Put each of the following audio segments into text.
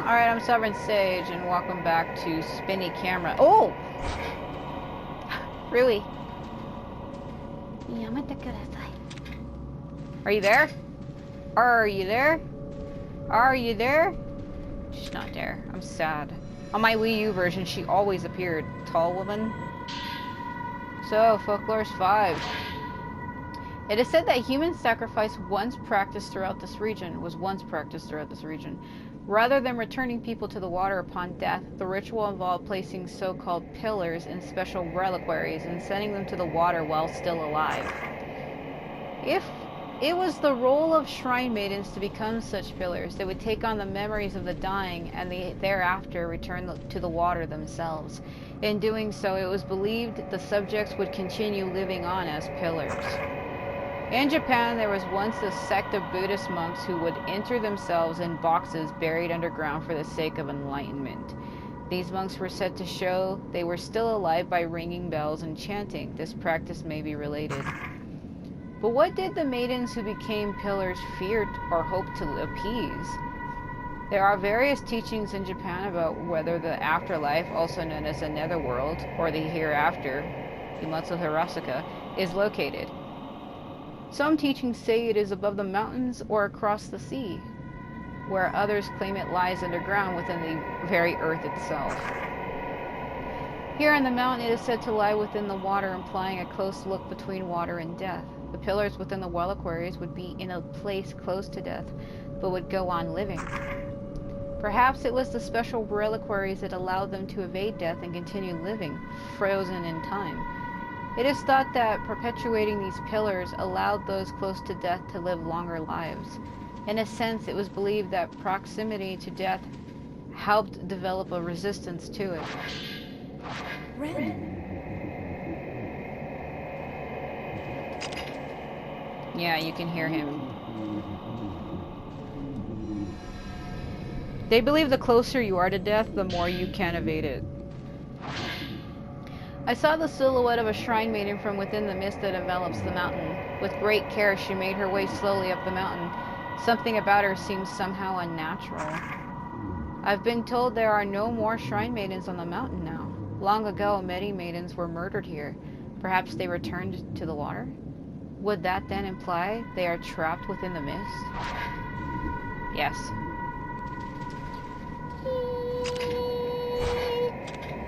Alright, I'm Sovereign Sage, and welcome back to Spinny Camera. Oh! Really? Are you there? Are you there? Are you there? She's not there. I'm sad. On my Wii U version, she always appeared. Tall woman. So, Folklore 5. It is said that human sacrifice was once practiced throughout this region. Rather than returning people to the water upon death, the ritual involved placing so-called pillars in special reliquaries and sending them to the water while still alive. If it was the role of shrine maidens to become such pillars, they would take on the memories of the dying and thereafter return to the water themselves. In doing so, it was believed the subjects would continue living on as pillars. In Japan, there was once a sect of Buddhist monks who would enter themselves in boxes buried underground for the sake of enlightenment. These monks were said to show they were still alive by ringing bells and chanting. This practice may be related. But what did the maidens who became pillars fear or hope to appease? There are various teachings in Japan about whether the afterlife, also known as the netherworld, or the hereafter, Immortal, is located. Some teachings say it is above the mountains or across the sea, where others claim it lies underground within the very earth itself. Here on the mountain, it is said to lie within the water, implying a close look between water and death. The pillars within the reliquaries would be in a place close to death, but would go on living. Perhaps it was the special reliquaries that allowed them to evade death and continue living, frozen in time. It is thought that perpetuating these pillars allowed those close to death to live longer lives. In a sense, it was believed that proximity to death helped develop a resistance to it. Ren. Yeah, you can hear him. They believe the closer you are to death, the more you can evade it. I saw the silhouette of a shrine maiden from within the mist that envelops the mountain. With great care, she made her way slowly up the mountain. Something about her seemed somehow unnatural. I've been told there are no more shrine maidens on the mountain now. Long ago, many maidens were murdered here. Perhaps they returned to the water? Would that then imply they are trapped within the mist? Yes.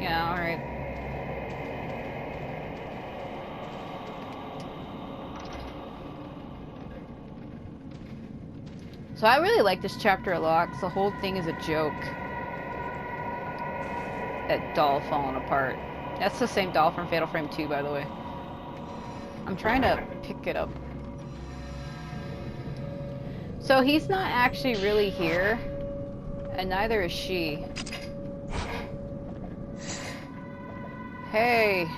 Yeah, alright. So I really like this chapter a lot, because the whole thing is a joke. That doll falling apart. That's the same doll from Fatal Frame 2, by the way. I'm trying to pick it up. So he's not actually really here, and neither is she. Hey.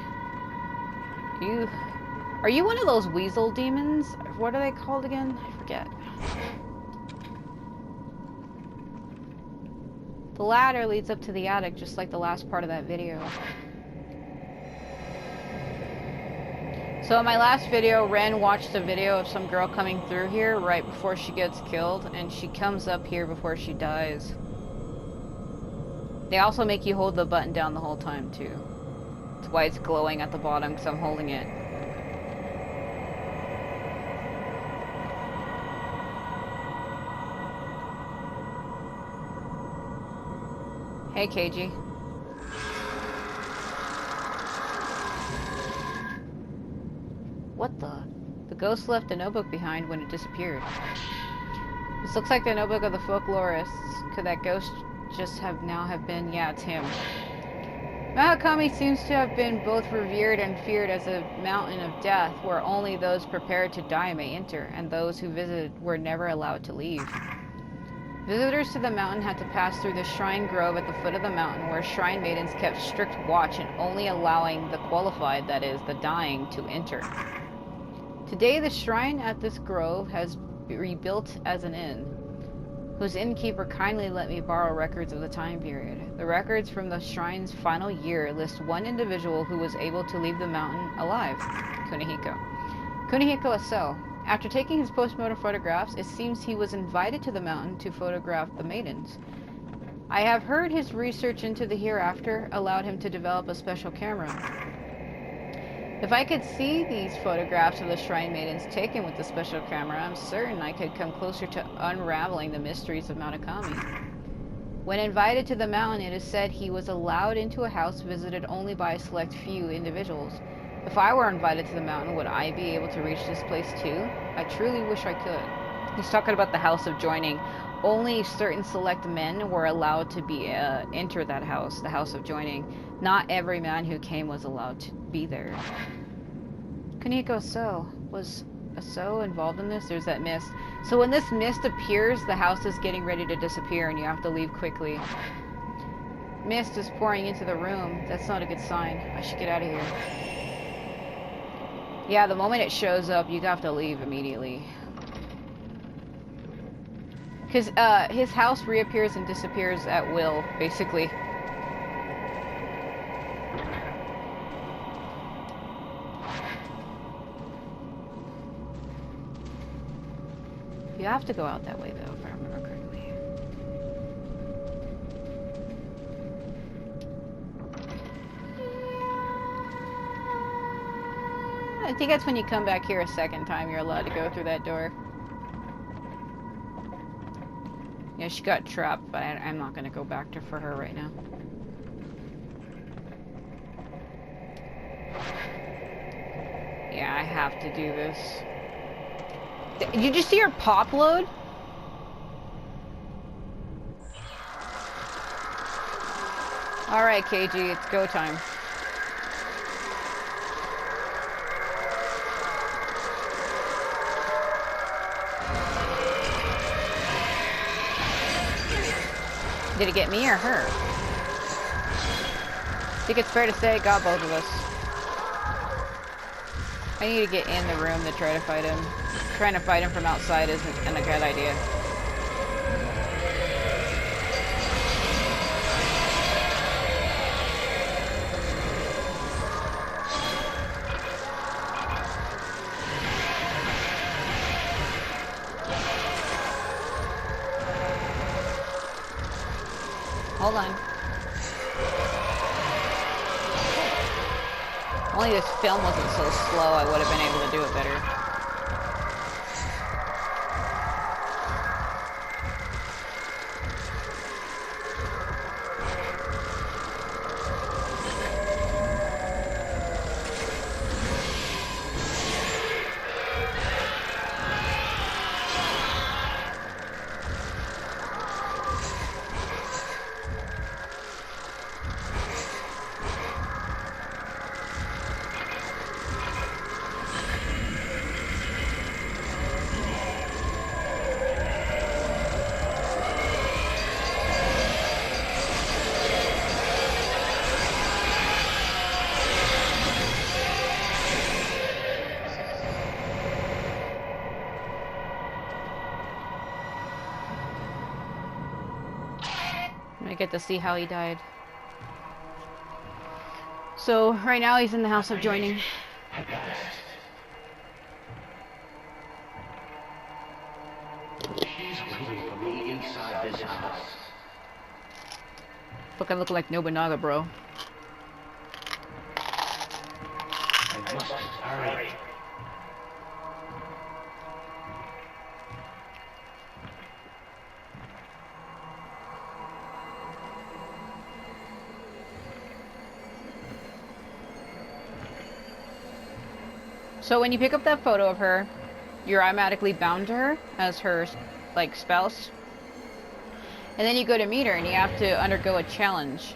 Are you one of those weasel demons? What are they called again? I forget. The ladder leads up to the attic, just like the last part of that video. So in my last video, Ren watched a video of some girl coming through here right before she gets killed, and she comes up here before she dies. They also make you hold the button down the whole time, too. That's why it's glowing at the bottom, because I'm holding it. Hey, KG. What the? The ghost left a notebook behind when it disappeared. This looks like the notebook of the folklorists. Could that ghost just have been? Yeah, it's him. Mahakami seems to have been both revered and feared as a mountain of death, where only those prepared to die may enter, and those who visited were never allowed to leave. Visitors to the mountain had to pass through the shrine grove at the foot of the mountain, where shrine maidens kept strict watch and only allowing the qualified, that is, the dying, to enter. Today, the shrine at this grove has been rebuilt as an inn, whose innkeeper kindly let me borrow records of the time period. The records from the shrine's final year list one individual who was able to leave the mountain alive, Kunihiko. Kunihiko Aso. After taking his post-mortem photographs, it seems he was invited to the mountain to photograph the maidens. I have heard his research into the hereafter allowed him to develop a special camera. If I could see these photographs of the Shrine Maidens taken with the special camera, I'm certain I could come closer to unraveling the mysteries of Mount Akami. When invited to the mountain, it is said he was allowed into a house visited only by a select few individuals. If I were invited to the mountain, would I be able to reach this place too? I truly wish I could. He's talking about the House of Joining. Only certain select men were allowed to be enter that house, the House of Joining. Not every man who came was allowed to be there. Kuniko So was So involved in this. There's that mist. So when this mist appears, the house is getting ready to disappear and you have to leave quickly. Mist is pouring into the room. That's not a good sign. I should get out of here. Yeah, the moment it shows up, you have to leave immediately. Because his house reappears and disappears at will, basically. You have to go out that way, though, if I remember correctly. I think that's when you come back here a second time, you're allowed to go through that door. Yeah, she got trapped, but I'm not going to go back to for her right now. Yeah, I have to do this. Did you just see her pop load? Alright, KG, it's go time. Did it get me or her? I think it's fair to say it got both of us. I need to get in the room to try to fight him. Trying to fight him from outside isn't a good idea. Hold on. Only this film wasn't so slow, I would have been able to do it better. I get to see how he died. So, right now he's in the House of Joining. She's waiting for me inside this house. Fucking look like Nobunaga, bro. I must hurry. So when you pick up that photo of her, you're automatically bound to her as her, like, spouse. And then you go to meet her and you have to undergo a challenge.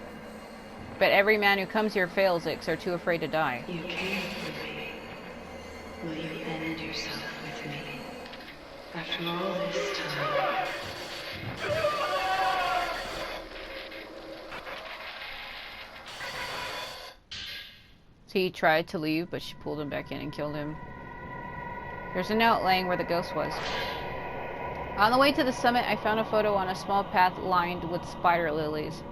But every man who comes here fails it because they're too afraid to die. You came for me. Will you end yourself with me? After all this time. So he tried to leave, but she pulled him back in and killed him. There's a note laying where the ghost was. On the way to the summit, I found a photo on a small path lined with spider lilies.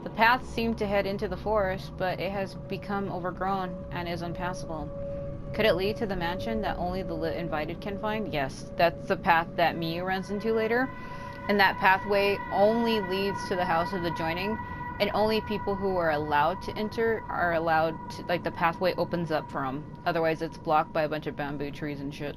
The path seemed to head into the forest, but it has become overgrown and is unpassable. Could it lead to the mansion that only the invited can find? Yes, that's the path that Miyu runs into later. And that pathway only leads to the houses adjoining, and only people who are allowed to enter are allowed to, like, the pathway opens up for them. Otherwise, it's blocked by a bunch of bamboo trees and shit.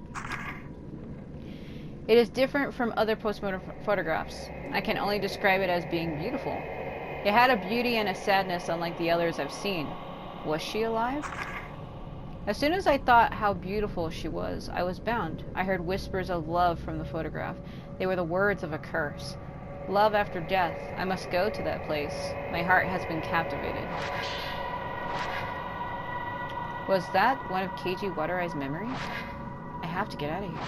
It is different from other postmortem photographs. I can only describe it as being beautiful. It had a beauty and a sadness unlike the others I've seen. Was she alive? As soon as I thought how beautiful she was, I was bound. I heard whispers of love from the photograph. They were the words of a curse. Love after death. I must go to that place. My heart has been captivated. Was that one of KG Water-Eye's memories? I have to get out of here.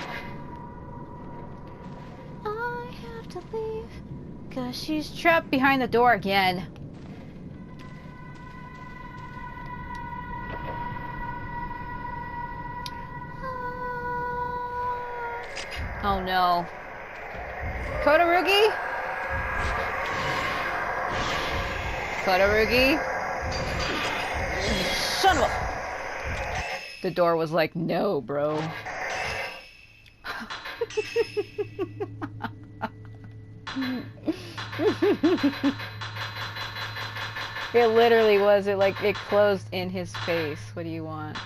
I have to leave, 'cause she's trapped behind the door again. Oh no. Kotorugi? Kotorugi? Son of a... The door was like, no, bro. It literally was. It closed in his face. What do you want?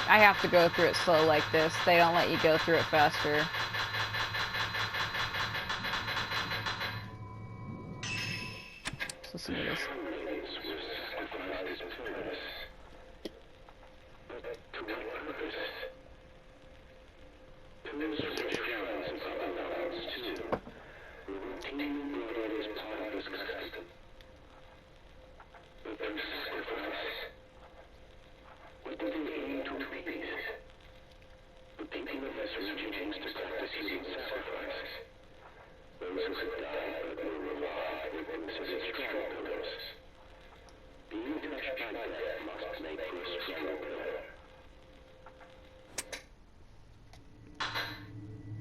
I have to go through it slow like this. They don't let you go through it faster. Let's listen to this.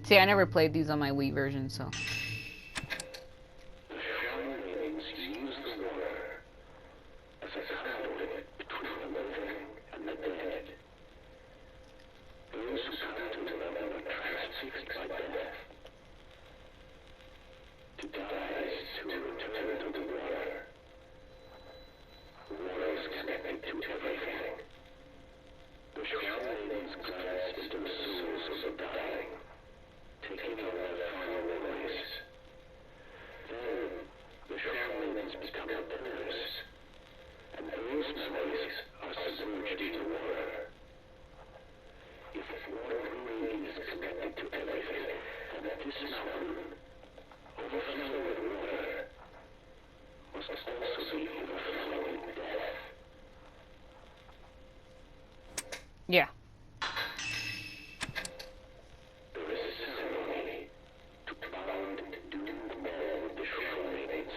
See, I never played these on my Wii version, so... Yeah. There is a ceremony to bound doomed men with the Shroud Maidens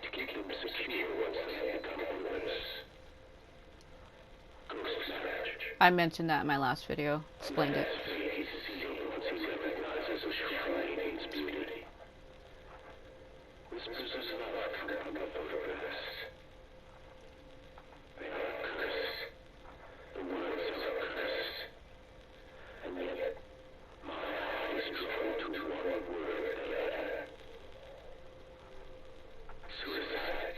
to keep them secure once they become rulers. Ghost marriage. I mentioned that in my last video. Explained it. He sealed once he recognizes the Shroud Maiden's beauty. Whispers of love come from the photographs. They are a curse. The words of a curse. And yet, my eye is drawn to one word they utter. Suicide.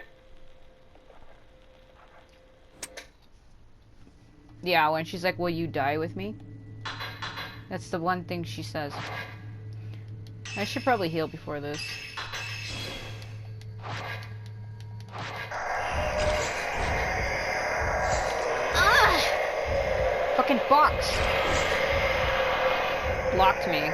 Yeah, when she's like, will you die with me? That's the one thing she says. I should probably heal before this. Fucking box! Blocked me.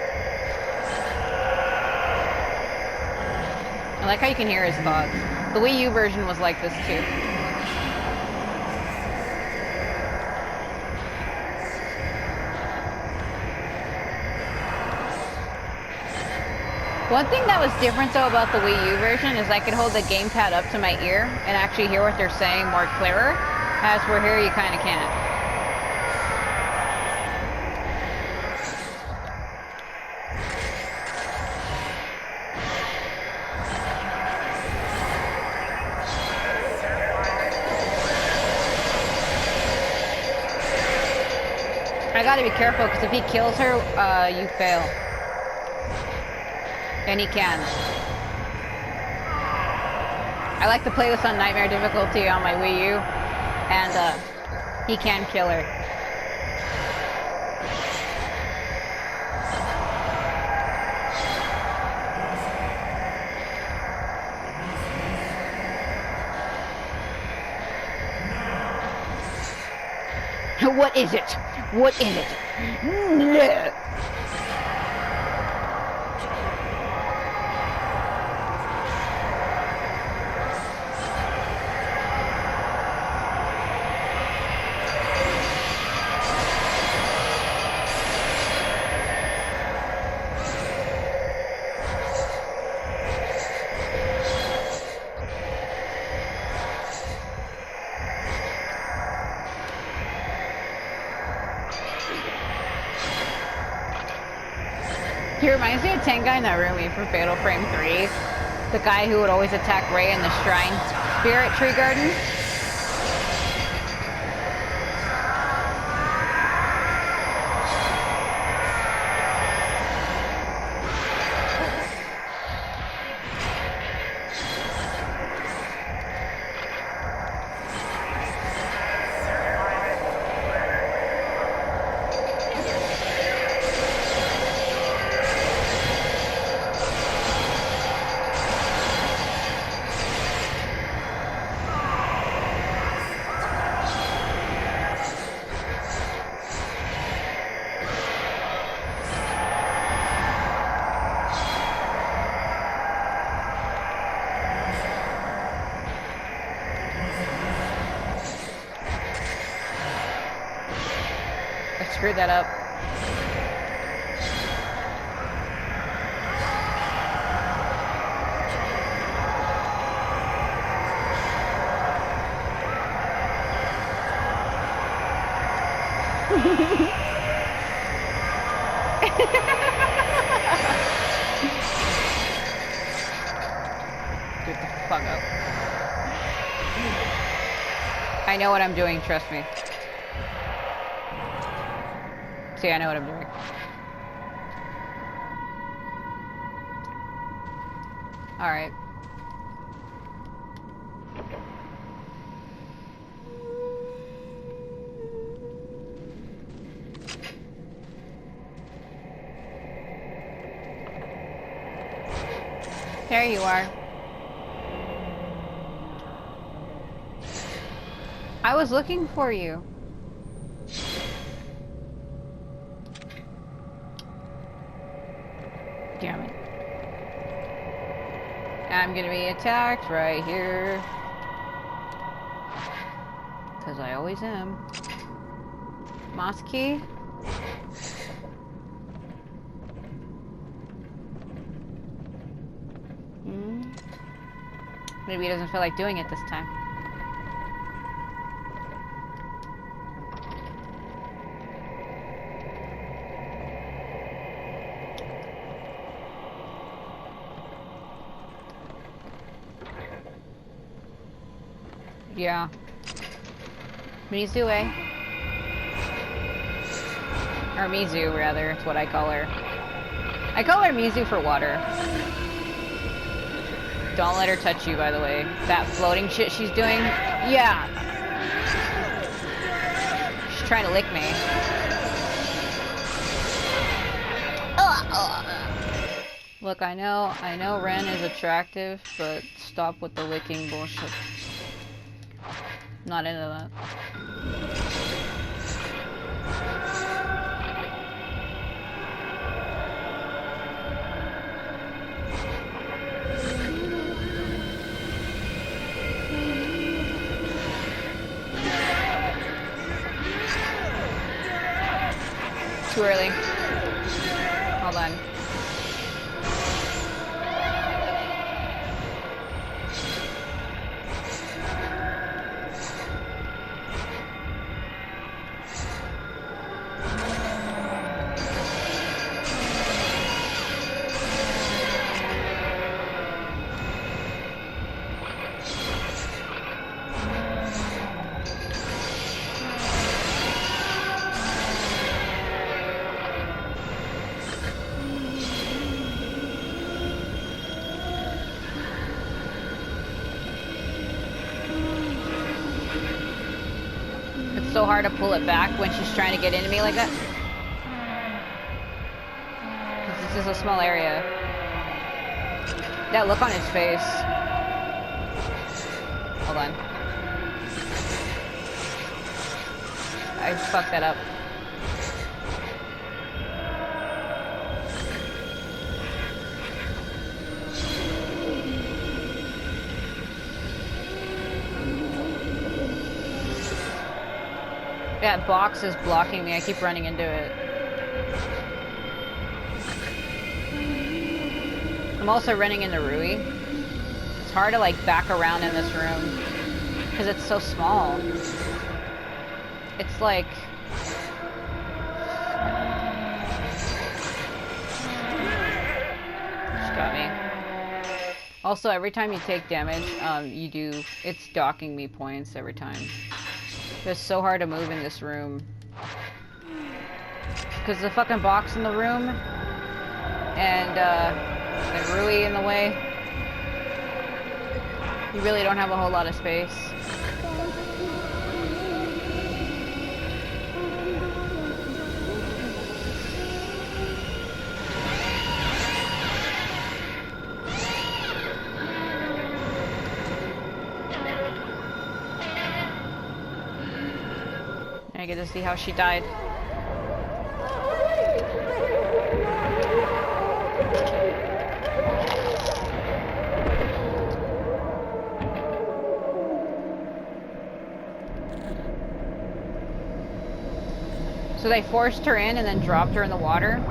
I like how you can hear his thoughts. The Wii U version was like this too. One thing that was different though about the Wii U version is I could hold the gamepad up to my ear and actually hear what they're saying more clearer. As for here, you kind of can't. I gotta be careful, because if he kills her, you fail. And he can. I like to play this on Nightmare difficulty on my Wii U, and he can kill her. What is it? What is it? No. He reminds me of Tengai Narumi from Fatal Frame 3. The guy who would always attack Rei in the Shrine Spirit Tree Garden. Screwed that up. Get the fuck up. I know what I'm doing, trust me. See, I know what I'm doing. Alright. There you are. I was looking for you. Damn it. I'm gonna be attacked right here. Because I always am. Moss key. Maybe he doesn't feel like doing it this time. Yeah. Mizu, eh? Or Mizu, rather. It's what I call her. I call her Mizu for water. Don't let her touch you, by the way. That floating shit she's doing. Yeah. She's trying to lick me. Look, I know Ren is attractive, but stop with the licking bullshit. Not into that. Too early. Hold on. so hard to pull it back when she's trying to get into me like that. This is a small area. That look on his face. Hold on. I fucked that up. That box is blocking me. I keep running into it. I'm also running into Rui. It's hard to like back around in this room because it's so small. It's like she got me. Also, every time you take damage, it's docking me points every time. It's so hard to move in this room because the fucking box in the room and the Rui in the way. You really don't have a whole lot of space. I get to see how she died. So they forced her in and then dropped her in the water.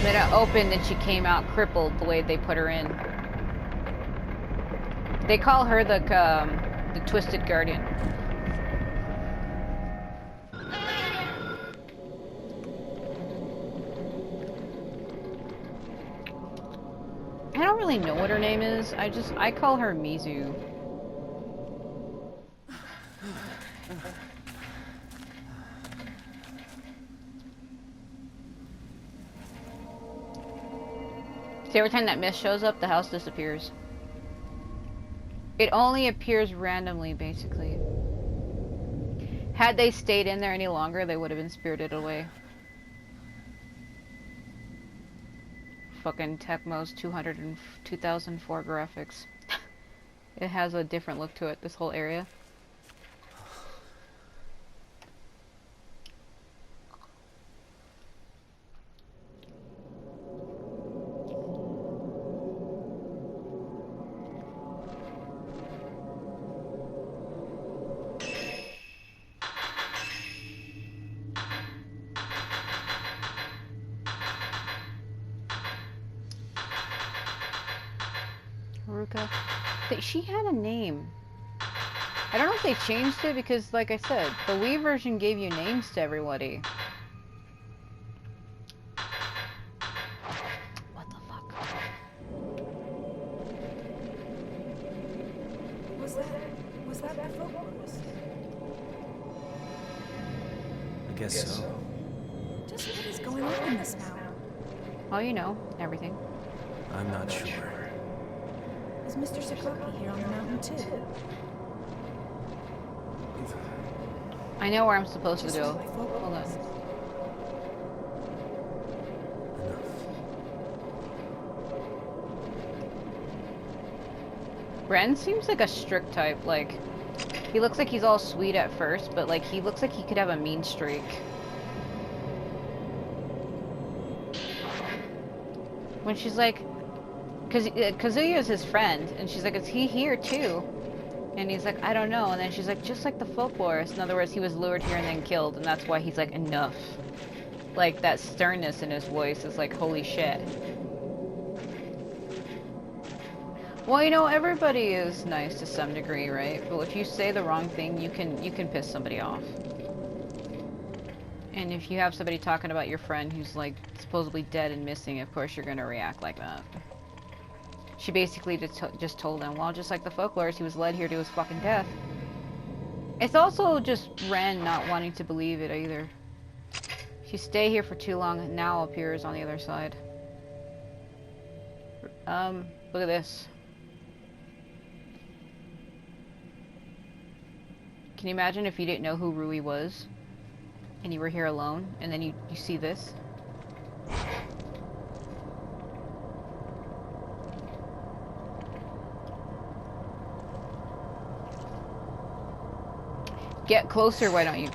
Then it opened and she came out crippled the way they put her in. They call her the Twisted Guardian. I don't really know what her name is. I call her Mizu. See, every time that mist shows up, the house disappears. It only appears randomly, basically. Had they stayed in there any longer, they would have been spirited away. Fucking Tecmo's 2004 graphics. It has a different look to it, this whole area. She had a name. I don't know if they changed it because, like I said, the Wii version gave you names to everybody. What the fuck? Was that focus? I guess so. Just what is going on in this now? Oh, you know, everything. I'm not sure. Is Mr. Sakoki here on the mountain too? I know where I'm supposed to go. Hold on. Ren seems like a strict type. Like, he looks like he's all sweet at first, but like he looks like he could have a mean streak. When she's like, because Kazuya is his friend, and she's like, is he here too? And he's like, I don't know. And then she's like, just like the folklorist. In other words, he was lured here and then killed, and that's why he's like, enough. Like, that sternness in his voice is like, holy shit. Well, you know, everybody is nice to some degree, right? But if you say the wrong thing, you can piss somebody off. And if you have somebody talking about your friend who's like supposedly dead and missing, of course you're gonna react like that. She basically just told him, well, just like the folklorist, he was led here to his fucking death. It's also just Ren not wanting to believe it either. If you stay here for too long, now appears on the other side. Look at this. Can you imagine if you didn't know who Rui was? And you were here alone, and then you see this? Get closer, why don't you?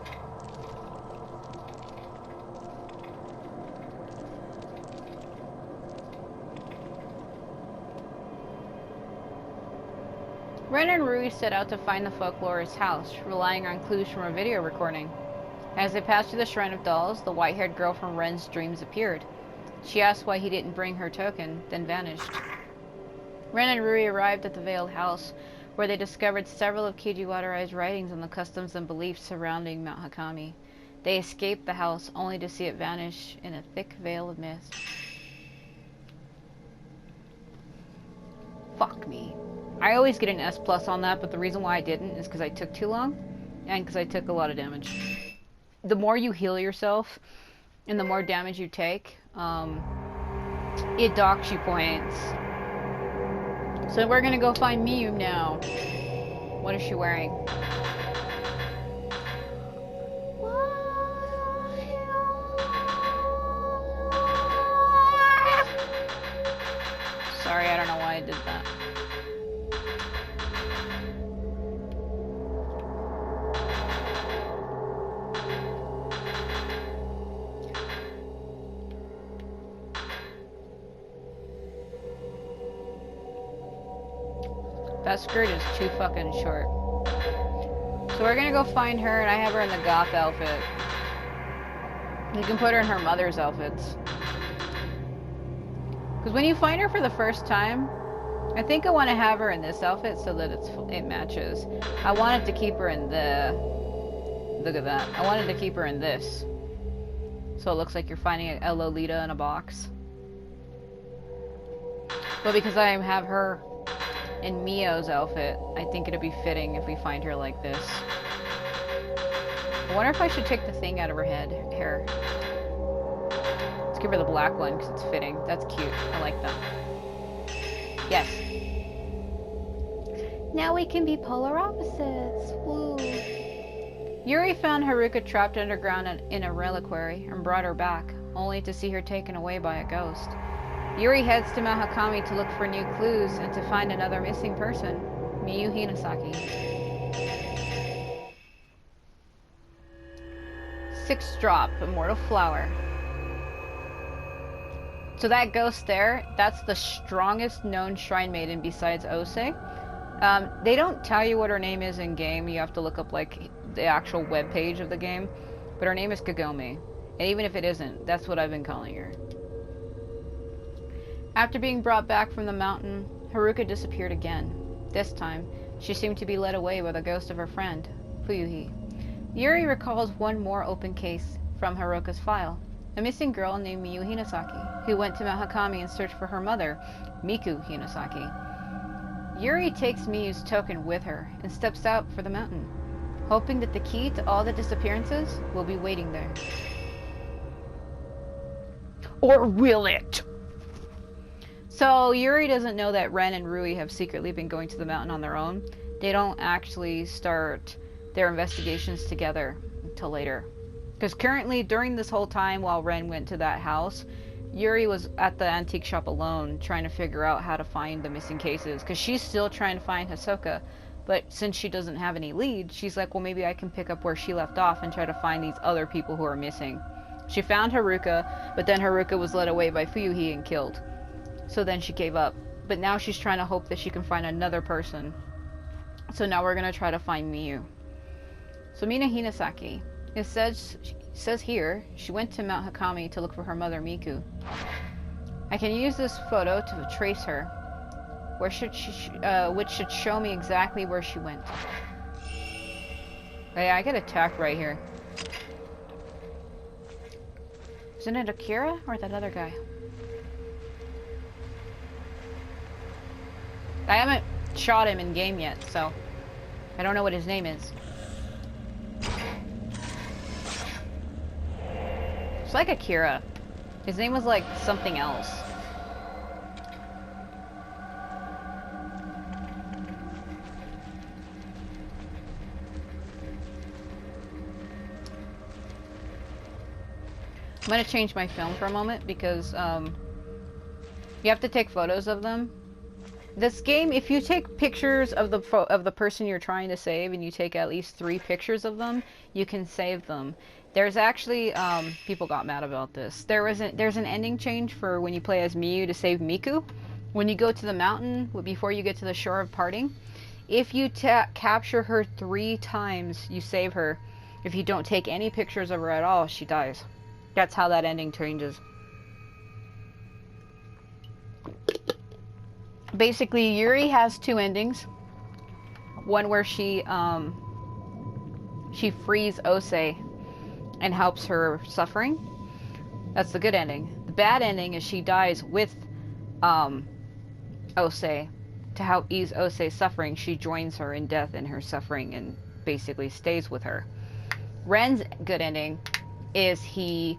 Ren and Rui set out to find the folklorist's house, relying on clues from a video recording. As they passed through the Shrine of Dolls, the white-haired girl from Ren's dreams appeared. She asked why he didn't bring her token, then vanished. Ren and Rui arrived at the veiled house, where they discovered several of Kijiwatara's writings on the customs and beliefs surrounding Mount Hakami. They escaped the house, only to see it vanish in a thick veil of mist. Fuck me. I always get an S+ on that, but the reason why I didn't is because I took too long, and because I took a lot of damage. The more you heal yourself, and the more damage you take, it docks you points. So we're gonna go find Miyu now. What is she wearing? Sorry, I don't know why I did that. That skirt is too fucking short. So we're gonna go find her, and I have her in the goth outfit. You can put her in her mother's outfits. Because when you find her for the first time, I think I want to have her in this outfit so that it matches. I wanted to keep her in the... Look at that. I wanted to keep her in this. So it looks like you're finding a Lolita in a box. But because I have her in Mio's outfit, I think it'd be fitting if we find her like this. I wonder if I should take the thing out of her hair. Let's give her the black one because it's fitting. That's cute. I like that. Yes. Now we can be polar opposites. Woo. Yuri found Haruka trapped underground in a reliquary and brought her back, only to see her taken away by a ghost. Yuri heads to Mount Hakami to look for new clues and to find another missing person, Miyu Hinasaki. 6th drop, Immortal Flower. So that ghost there, that's the strongest known shrine maiden besides Ose. They don't tell you what her name is in game. You have to look up like the actual web page of the game. But her name is Kagome. And even if it isn't, that's what I've been calling her. After being brought back from the mountain, Haruka disappeared again. This time, she seemed to be led away by the ghost of her friend, Fuyuhi. Yuri recalls one more open case from Haruka's file. A missing girl named Miyu Hinasaki, who went to Mount Hakami in search for her mother, Miku Hinasaki. Yuri takes Miyu's token with her and steps out for the mountain, hoping that the key to all the disappearances will be waiting there. Or will it? So Yuri doesn't know that Ren and Rui have secretly been going to the mountain on their own. They don't actually start their investigations together until later. Because currently, during this whole time while Ren went to that house, Yuri was at the antique shop alone trying to figure out how to find the missing cases. Because she's still trying to find Hisoka. But since she doesn't have any lead, she's like, well, maybe I can pick up where she left off and try to find these other people who are missing. She found Haruka, but then Haruka was led away by Fuyuhi and killed. So then she gave up. But now she's trying to hope that she can find another person. So now we're going to try to find Miyu. So Mina Hinasaki. It says here, she went to Mount Hakami to look for her mother Miku. I can use this photo to trace her, which should show me exactly where she went. Oh yeah, I get attacked right here. Isn't it Akira or that other guy? I haven't shot him in game yet, so I don't know what his name is. It's like Akira. His name was like something else. I'm gonna change my film for a moment because you have to take photos of them. This game, if you take pictures of the person you're trying to save, and you take at least 3 pictures of them, you can save them. There's actually people got mad about this. There's an ending change for when you play as Miyu to save Miku. When you go to the mountain before you get to the shore of parting, if you capture her 3 times, you save her. If you don't take any pictures of her at all, she dies. That's how that ending changes. Basically, Yuri has 2 endings. One where she frees Ose and helps her suffering. That's the good ending. The bad ending is she dies with Ose to help ease Ose's suffering. She joins her in death and her suffering and basically stays with her. Ren's good ending is he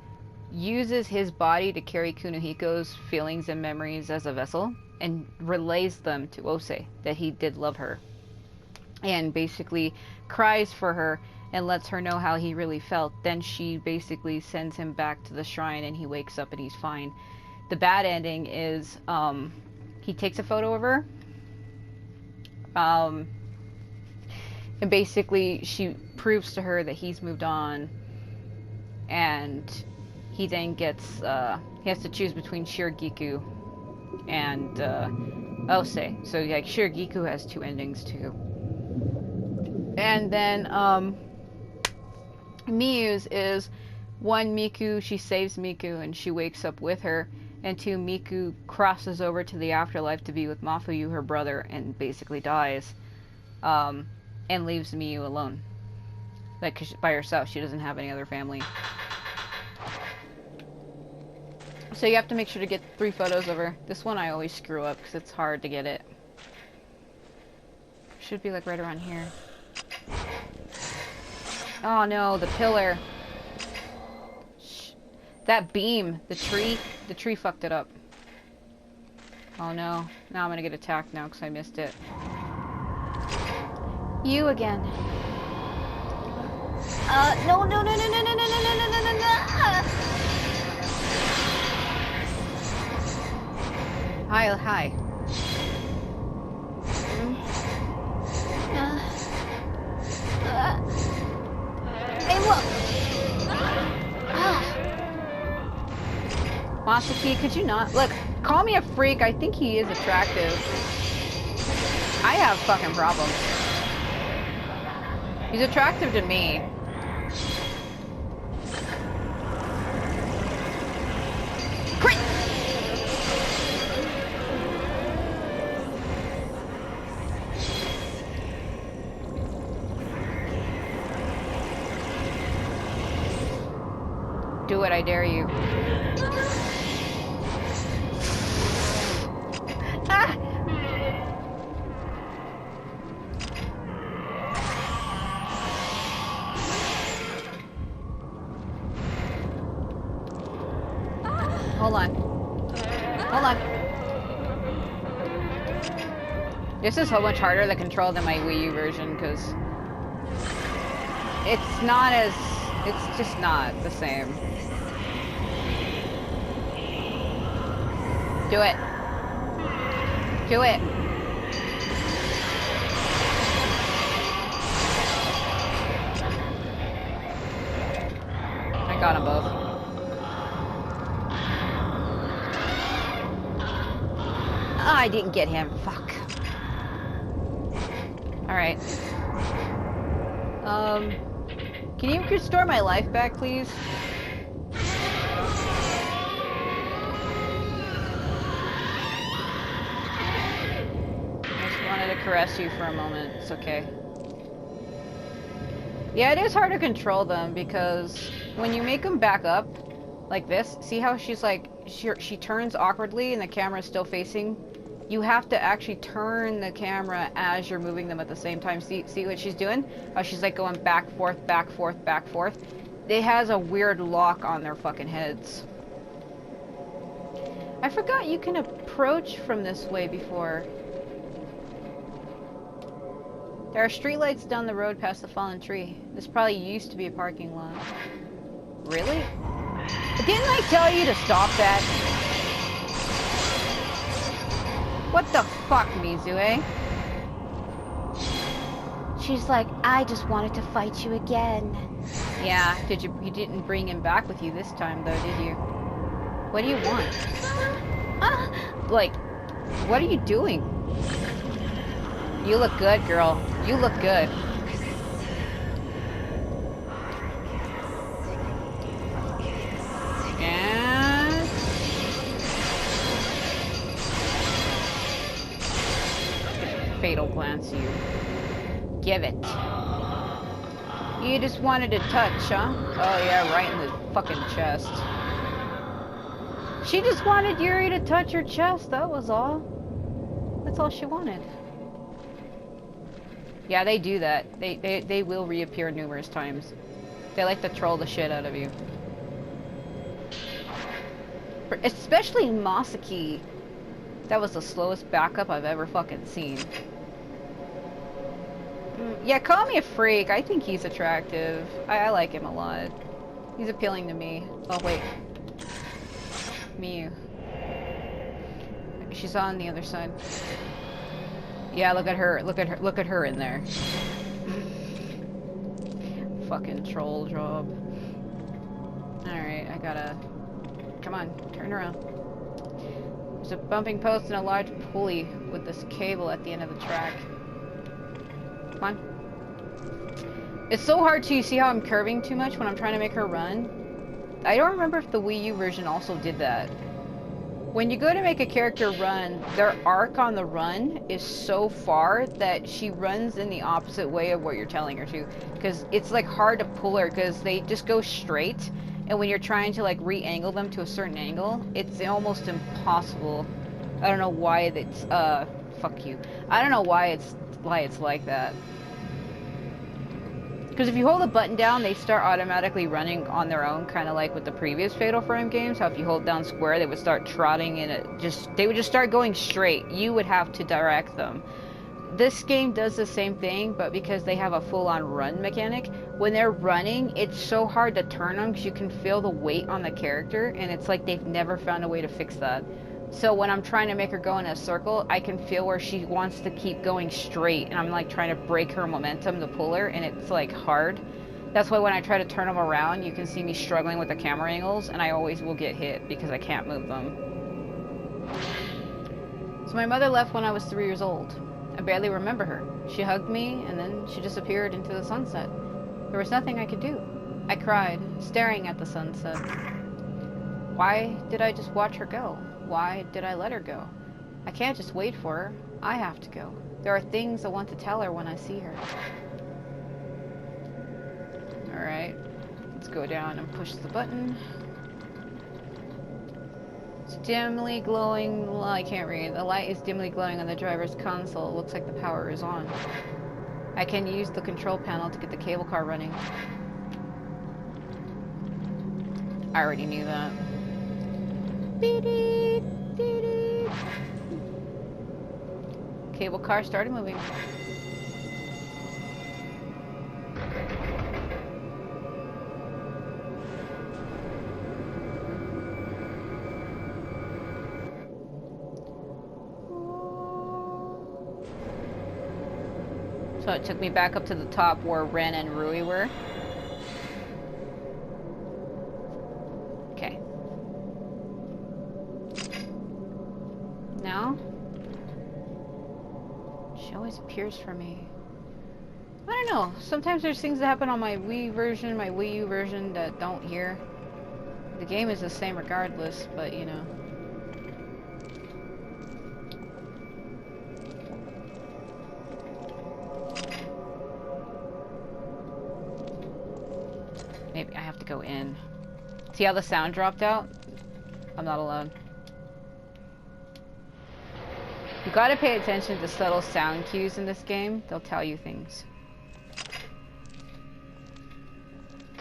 uses his body to carry Kunihiko's feelings and memories as a vessel and relays them to Ose that he did love her, and basically cries for her and lets her know how he really felt. Then she basically sends him back to the shrine and he wakes up and he's fine. The bad ending is he takes a photo of her and basically she proves to her that he's moved on, and he then gets he has to choose between Shiragiku and Ose. So like Shiragiku has 2 endings too. And then Miyu's is 1, Miku, she saves Miku and she wakes up with her, and 2, Miku crosses over to the afterlife to be with Mafuyu, her brother, and basically dies, and leaves Miyu alone. Like, 'cause by herself, she doesn't have any other family. So you have to make sure to get 3 photos of her. This one I always screw up because it's hard to get it. Should be like right around here. Oh no, the pillar. That beam, the tree fucked it up. Oh no, now I'm gonna get attacked now because I missed it. You again. No, no, no, no, no, no, no, no, no, no, no, no, no. Hi, hi. Hey, look! Masaki, could you not? Look, call me a freak. I think he is attractive. I have fucking problems. He's attractive to me. Crit! Do it, I dare you. Ah! Hold on. Hold on. This is so much harder to control than my Wii U version, because it's not as... it's just not the same. Do it. Do it. I got them both. Oh, I didn't get him. Fuck. Alright. Can you restore my life back, please? I just wanted to caress you for a moment. It's okay. Yeah, it is hard to control them because when you make them back up like this, see how she's like, she turns awkwardly and the camera is still facing? You have to actually turn the camera as you're moving them at the same time. See what she's doing? How she's like going back, forth, back, forth, back, forth. It has a weird lock on their fucking heads. I forgot you can approach from this way before. There are streetlights down the road past the fallen tree. This probably used to be a parking lot. Really? Didn't I tell you to stop that? What the fuck, Mizue? She's like, I just wanted to fight you again. Yeah, you didn't bring him back with you this time though, did you? What do you want? Like, what are you doing? You look good, girl. You look good. And... fatal glance, you. Give it. You just wanted to touch, huh? Oh yeah, right in the fucking chest. She just wanted Yuri to touch her chest, that was all. That's all she wanted. Yeah, they do that. They will reappear numerous times. They like to troll the shit out of you. Especially Masaki. That was the slowest backup I've ever fucking seen. Yeah, call me a freak. I think he's attractive. I like him a lot. He's appealing to me. Oh, wait. Miyu. She's on the other side. Yeah, look at her. Look at her in there. Fucking troll job. Alright, I gotta... Come on, turn around. There's a bumping post and a large pulley with this cable at the end of the track. Come on. It's so hard to see how I'm curving too much when I'm trying to make her run. I don't remember if the Wii U version also did that. When you go to make a character run, their arc on the run is so far that she runs in the opposite way of what you're telling her to. Because it's like hard to pull her because they just go straight. And when you're trying to like re-angle them to a certain angle, it's almost impossible. I don't know why it's, fuck you. I don't know why it's like that. Because if you hold the button down, they start automatically running on their own, kind of like with the previous Fatal Frame games. How if you hold down square, they would start trotting and they would just start going straight. You would have to direct them. This game does the same thing, but because they have a full-on run mechanic, when they're running, it's so hard to turn them because you can feel the weight on the character, and it's like they've never found a way to fix that. So when I'm trying to make her go in a circle, I can feel where she wants to keep going straight, and I'm like trying to break her momentum to pull her, and it's like hard. That's why when I try to turn them around, you can see me struggling with the camera angles, and I always will get hit because I can't move them. So my mother left when I was 3 years old. I barely remember her. She hugged me, and then she disappeared into the sunset. There was nothing I could do. I cried, staring at the sunset. Why did I just watch her go? Why did I let her go? I can't just wait for her. I have to go. There are things I want to tell her when I see her. Alright. Let's go down and push the button. It's dimly glowing. Well, I can't read. The light is dimly glowing on the driver's console. It looks like the power is on. I can use the control panel to get the cable car running. I already knew that. Cable car started moving. So it took me back up to the top where Ren and Rui were. Okay. Now, she always appears for me. I don't know. Sometimes there's things that happen on my Wii version, my Wii U version that don't here. The game is the same regardless, but you know. Maybe I have to go in. See how the sound dropped out? I'm not alone. You gotta pay attention to subtle sound cues in this game. They'll tell you things.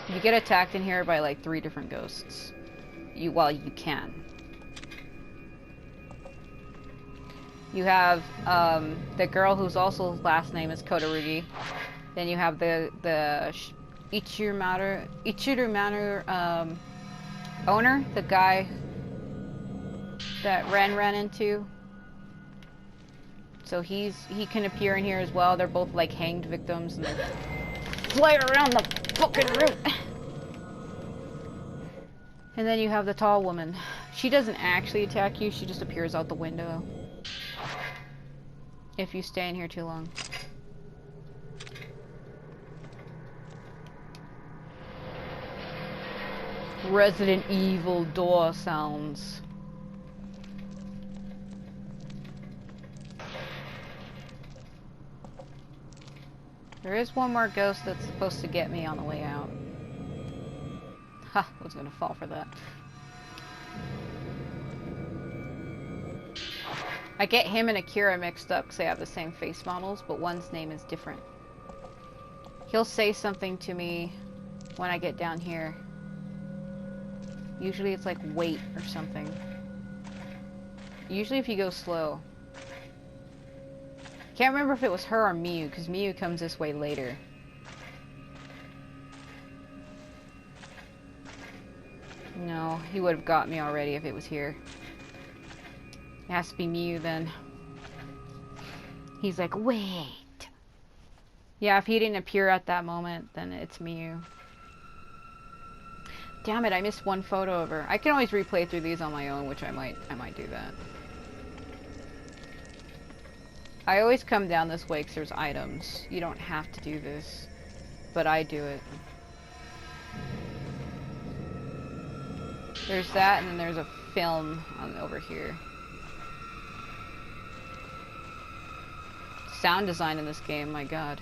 You get attacked in here by like 3 different ghosts. Well, you can. You have the girl whose also last name is Kotorugi. Then you have the Ichiru Manu owner, the guy that Ren ran into. So he can appear in here as well. They're both like hanged victims and they fly around the fucking room. And then you have the tall woman. She doesn't actually attack you, she just appears out the window. If you stay in here too long. Resident Evil door sounds. There is one more ghost that's supposed to get me on the way out. Ha, was gonna fall for that. I get him and Akira mixed up because they have the same face models, but one's name is different. He'll say something to me when I get down here. Usually it's like wait or something. Usually if you go slow. Can't remember if it was her or Miyu, because Miyu comes this way later. No, he would have got me already if it was here. It has to be Miyu then. He's like, wait. Yeah, if he didn't appear at that moment, then it's Miyu. Damn it, I missed one photo of her. I can always replay through these on my own, which I might do that. I always come down this way because there's items. You don't have to do this, but I do it. There's that, and then there's a film over here. Sound design in this game, my god.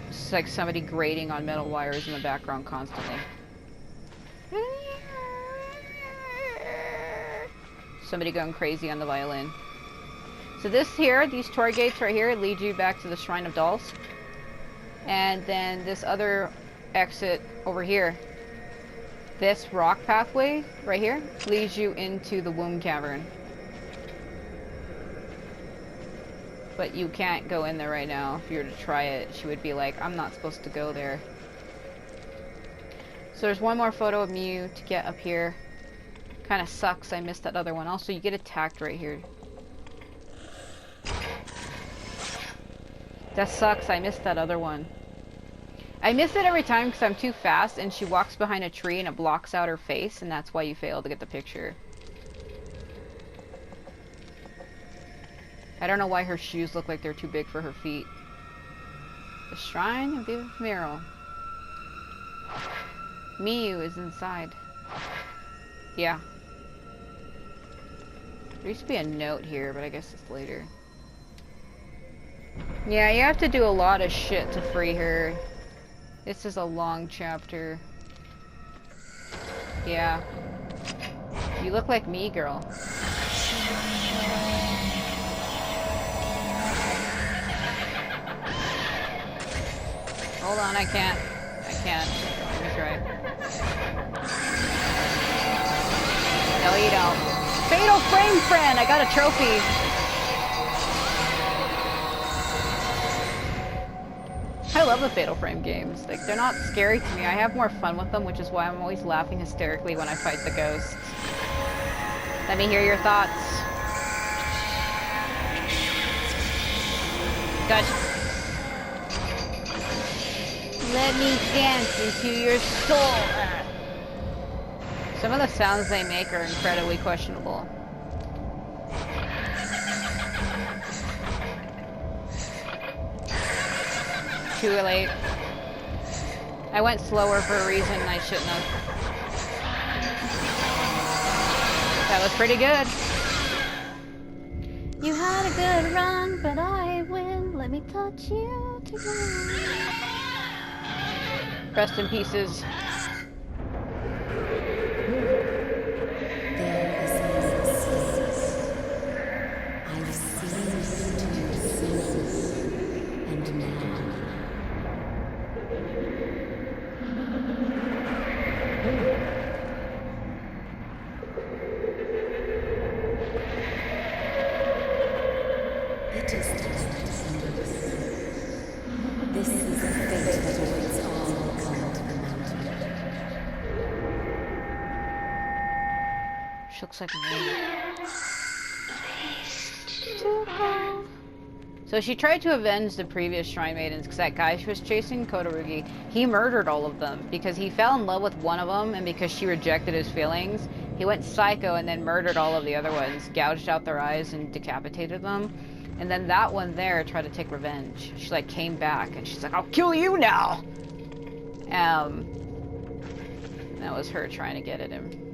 It's like somebody grating on metal wires in the background constantly. Somebody going crazy on the violin. So this here, these tour gates right here, lead you back to the Shrine of Dolls. And then this other exit over here, this rock pathway right here, leads you into the Womb Cavern. But you can't go in there right now. If you were to try it, she would be like, I'm not supposed to go there. So there's one more photo of Miyu to get up here. Kinda sucks, I missed that other one. Also, you get attacked right here. That sucks, I missed that other one. I miss it every time because I'm too fast and she walks behind a tree and it blocks out her face, and that's why you fail to get the picture. I don't know why her shoes look like they're too big for her feet. The Shrine of the Ephemeral. Miyu is inside. Yeah. There used to be a note here, but I guess it's later. Yeah, you have to do a lot of shit to free her. This is a long chapter. Yeah. You look like me, girl. Hold on, I can't. Let me try. No, you don't. Fatal Frame Friend! I got a trophy! I love the Fatal Frame games. Like, they're not scary to me. I have more fun with them, which is why I'm always laughing hysterically when I fight the ghosts. Let me hear your thoughts. Gotcha. Let me dance into your soul. Some of the sounds they make are incredibly questionable. Too late. I went slower for a reason I shouldn't have. That was pretty good. You had a good run, but I win. Let me touch you tonight. Rest in pieces. I've seen into your sins, and now it is time to end this. This is the fate that awaits all who come to the mountain. She looks like me. Too cold. So she tried to avenge the previous Shrine Maidens because that guy she was chasing, Kotorugi, he murdered all of them because he fell in love with one of them, and because she rejected his feelings, he went psycho and then murdered all of the other ones, gouged out their eyes and decapitated them. And then that one there tried to take revenge. She like came back and she's like, I'll kill you now! That was her trying to get at him.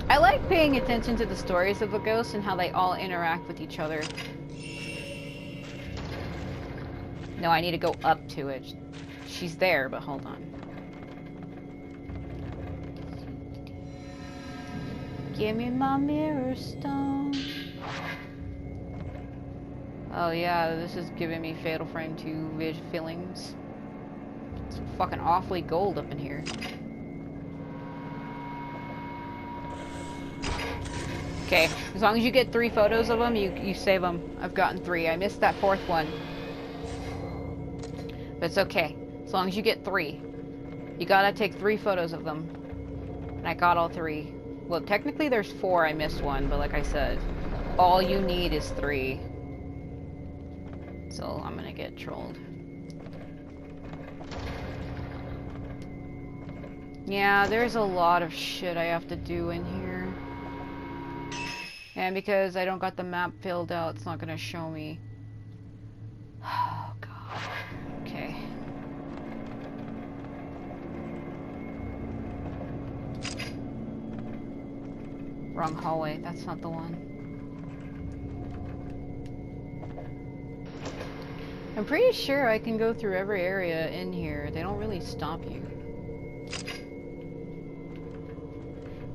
I like paying attention to the stories of the ghosts and how they all interact with each other. No, I need to go up to it. She's there, but hold on. Give me my mirror stone. Oh yeah, this is giving me Fatal Frame 2 feelings. It's fucking awfully gold up in here. Okay, as long as you get 3 photos of them, you save them. I've gotten 3. I missed that 4th one. But it's okay. As long as you get 3. You gotta take 3 photos of them. And I got all 3. Well, technically there's 4. I missed one, but like I said, all you need is 3. So I'm gonna get trolled. Yeah, there's a lot of shit I have to do in here. And because I don't got the map filled out, it's not gonna show me. Oh, God. Okay. Wrong hallway. That's not the one. I'm pretty sure I can go through every area in here. They don't really stop you.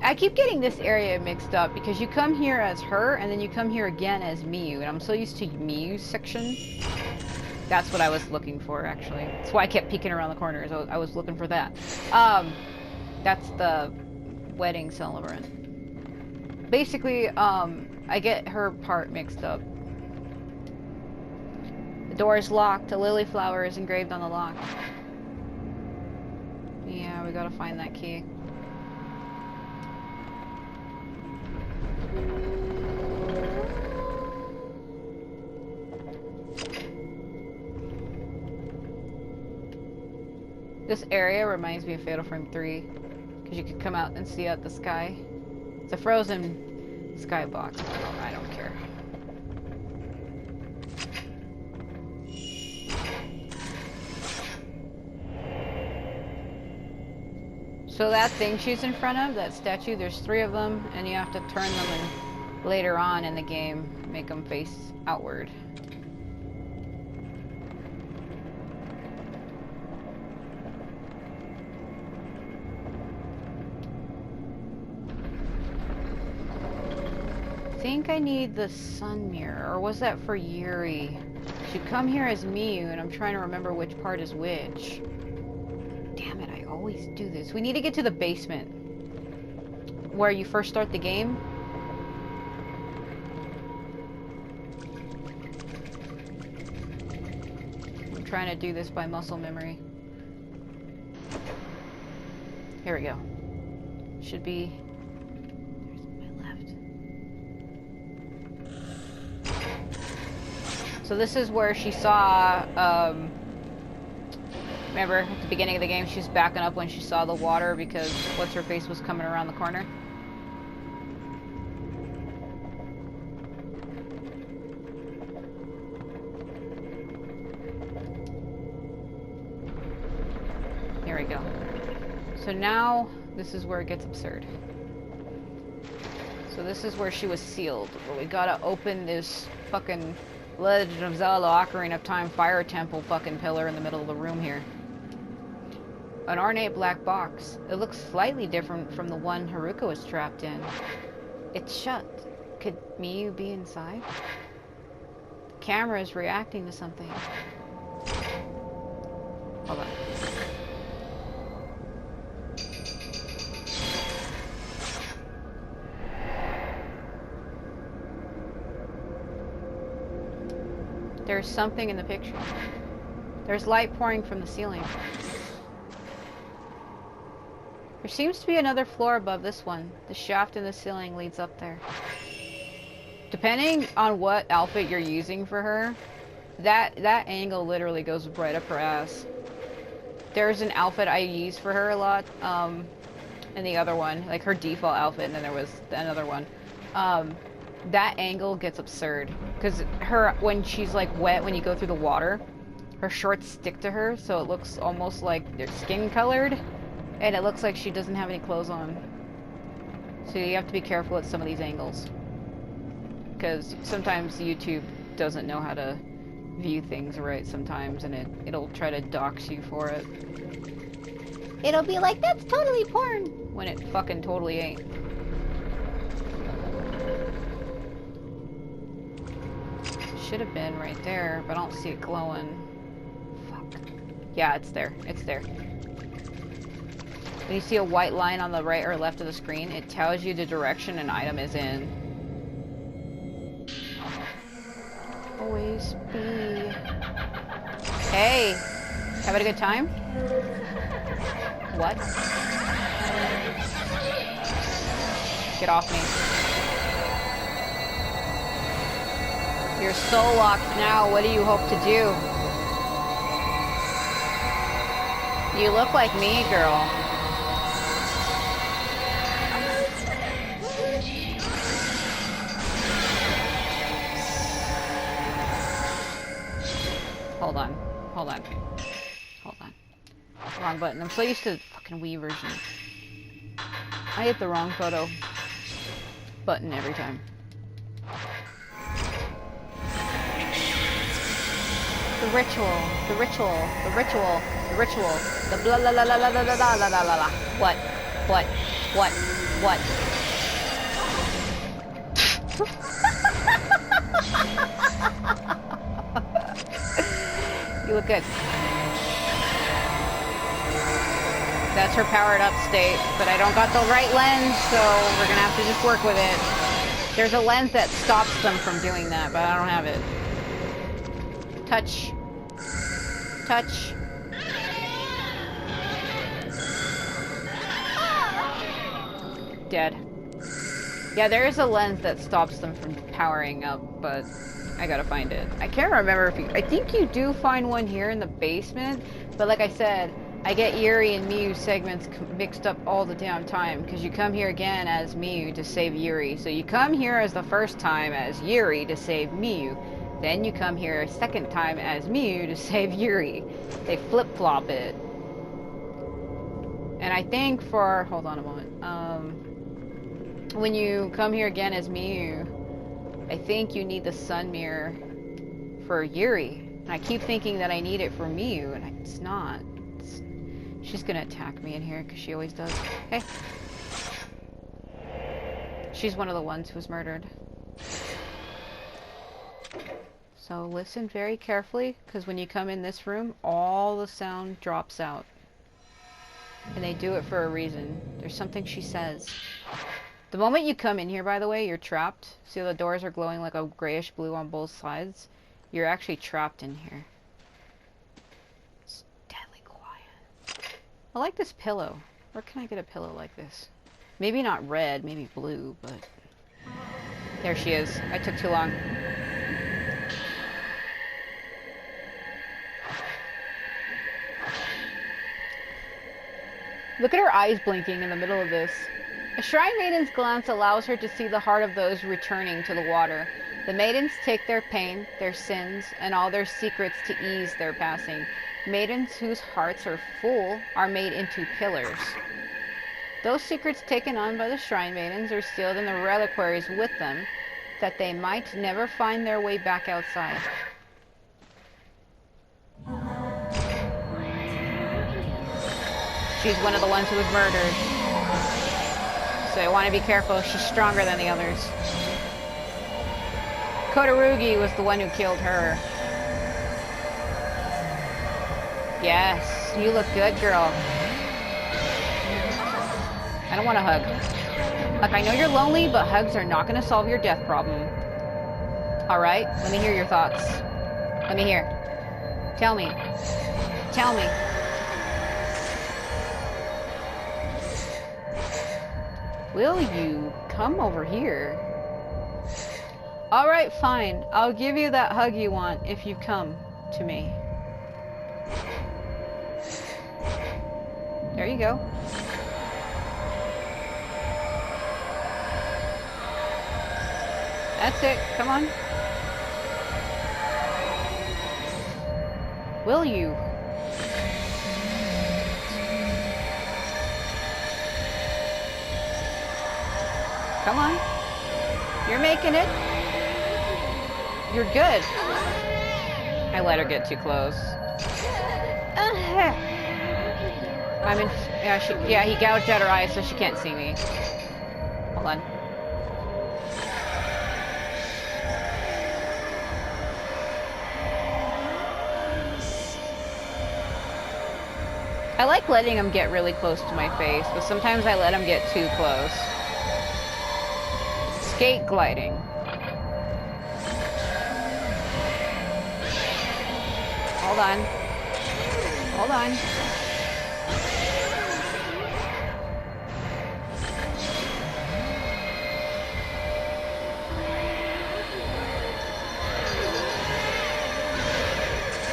I keep getting this area mixed up because you come here as her and then you come here again as Miyu, and I'm so used to Miyu's section. That's what I was looking for, actually. That's why I kept peeking around the corners. I was looking for that. That's the wedding celebrant. Basically, I get her part mixed up. The door is locked. A lily flower is engraved on the lock. Yeah, we gotta find that key. This area reminds me of Fatal Frame 3, because you could come out and see out the sky. It's a frozen skybox. I don't care. So that thing she's in front of, that statue, there's 3 of them, and you have to turn them and later on in the game make them face outward. I think I need the sun mirror, or was that for Yuri? She come here as Miyu, and I'm trying to remember which part is which. Damn it, I always do this. We need to get to the basement, where you first start the game. I'm trying to do this by muscle memory. Here we go. Should be... So this is where she saw, remember at the beginning of the game she was backing up when she saw the water because what's-her-face was coming around the corner? Here we go. So now, this is where it gets absurd. So this is where she was sealed. But we gotta open this fucking Legend of Zelda Ocarina of Time Fire Temple fucking pillar in the middle of the room here. An ornate black box. It looks slightly different from the one Haruka was trapped in. It's shut. Could Miyu be inside? The camera is reacting to something. Hold on. There's something in the picture. There's light pouring from the ceiling. There seems to be another floor above this one. The shaft in the ceiling leads up there. Depending on what outfit you're using for her, that angle literally goes right up her ass. There's an outfit I use for her a lot, and the other one, like her default outfit, and then there was another one. That angle gets absurd, because when she's like wet, when you go through the water, her shorts stick to her, so it looks almost like they're skin colored, and it looks like she doesn't have any clothes on. So you have to be careful with some of these angles, because sometimes YouTube doesn't know how to view things right sometimes, and it'll try to dox you for it. It'll be like, that's totally porn, when it fucking totally ain't. Should have been right there, but I don't see it glowing. Fuck. Yeah, it's there. It's there. When you see a white line on the right or left of the screen, it tells you the direction an item is in. Always be. Hey! Having a good time? What? Get off me. You're so locked now. What do you hope to do? You look like me, girl. Hold on. Hold on. Hold on. Wrong button. I'm so used to the fucking Wii version. I hit the wrong photo button every time. The ritual, the ritual, the ritual, the ritual, the blah la la la la la la la la la la. What? What? What? What? You look good. That's her powered up state, but I don't got the right lens, so we're gonna have to just work with it. There's a lens that stops them from doing that, but I don't have it. Touch. Touch. Dead. Yeah, there is a lens that stops them from powering up, but I gotta find it. I can't remember if I think you do find one here in the basement, but like I said, I get Yuri and Miyu segments mixed up all the damn time, because you come here again as Miyu to save Yuri. So you come here as the first time as Yuri to save Miyu. Then you come here a second time as Miyu to save Yuri. They flip-flop it. And I think for... hold on a moment. When you come here again as Miyu, I think you need the sun mirror for Yuri. And I keep thinking that I need it for Miyu, and it's not. She's gonna attack me in here, because she always does. Hey. She's one of the ones who was murdered. So listen very carefully, because when you come in this room, all the sound drops out. And they do it for a reason. There's something she says. The moment you come in here, by the way, you're trapped. See how the doors are glowing like a grayish blue on both sides? You're actually trapped in here. It's deadly quiet. I like this pillow. Where can I get a pillow like this? Maybe not red, maybe blue, but... there she is. I took too long. Look at her eyes blinking in the middle of this. A Shrine Maiden's glance allows her to see the heart of those returning to the water. The maidens take their pain, their sins, and all their secrets to ease their passing. Maidens whose hearts are full are made into pillars. Those secrets taken on by the Shrine Maidens are sealed in the reliquaries with them, that they might never find their way back outside. She's one of the ones who was murdered. So I want to be careful. She's stronger than the others. Kotorugi was the one who killed her. Yes, you look good, girl. I don't want a hug. Look, I know you're lonely, but hugs are not going to solve your death problem. Alright? Let me hear your thoughts. Let me hear. Tell me. Tell me. Will you come over here? Alright, fine. I'll give you that hug you want if you come to me. There you go. That's it. Come on. Will you? Come on. You're making it. You're good. I let her get too close. I'm in. Yeah, he gouged out her eyes so she can't see me. Hold on. I like letting him get really close to my face, but sometimes I let him get too close. Skate gliding. Hold on. Hold on.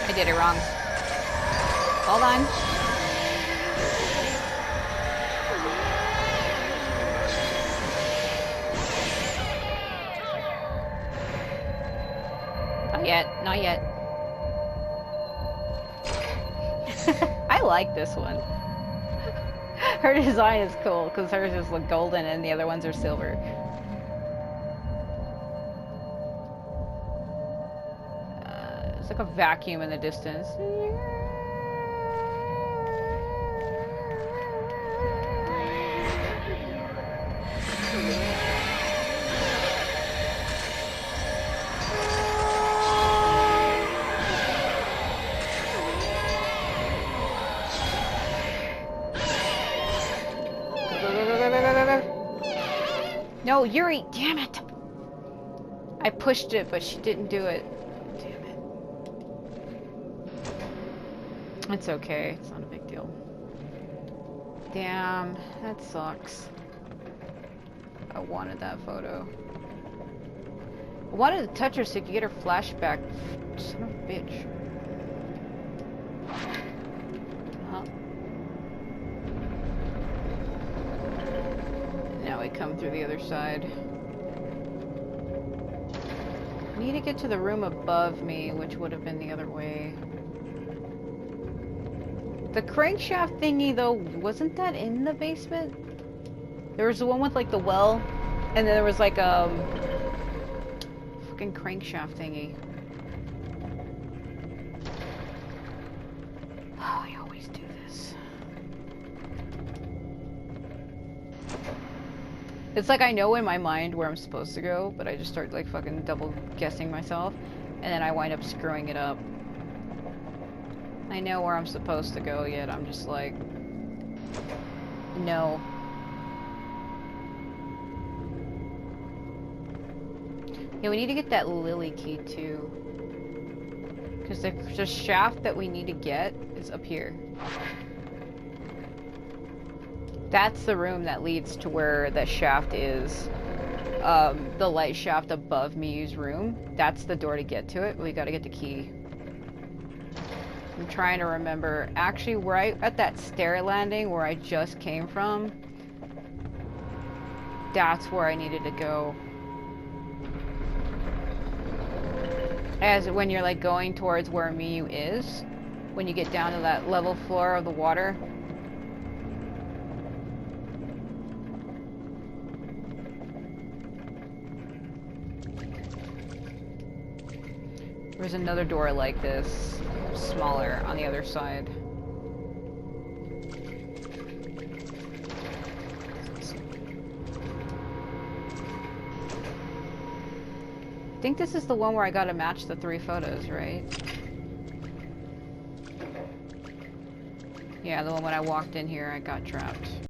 I did it wrong. Hold on. Not yet. Not yet. I like this one. Her design is cool because hers is like golden and the other ones are silver. It's like a vacuum in the distance. No, Yuri, damn it! I pushed it, but she didn't do it. Damn it. It's okay, it's not a big deal. Damn, that sucks. I wanted that photo. I wanted to touch her so you could get her flashback. Son of a bitch. Huh? Now we come through the other side. I need to get to the room above me, which would have been the other way. The crankshaft thingy, though, wasn't that in the basement? There was the one with, like, the well, and then there was, like, fucking crankshaft thingy. Oh, I always do this. It's like I know in my mind where I'm supposed to go, but I just start, like, fucking double guessing myself, and then I wind up screwing it up. I know where I'm supposed to go, yet I'm just like, no. Yeah, we need to get that lily key too. Because the shaft that we need to get is up here. That's the room that leads to where the shaft is. The light shaft above Miyu's room. That's the door to get to it. We gotta get the key. I'm trying to remember. Actually, right at that stair landing where I just came from, that's where I needed to go. As when you're like going towards where Miyu is, when you get down to that level floor of the water. There's another door like this, smaller, on the other side. I think this is the one where I gotta match the 3 photos, right? Yeah, the one when I walked in here, I got trapped.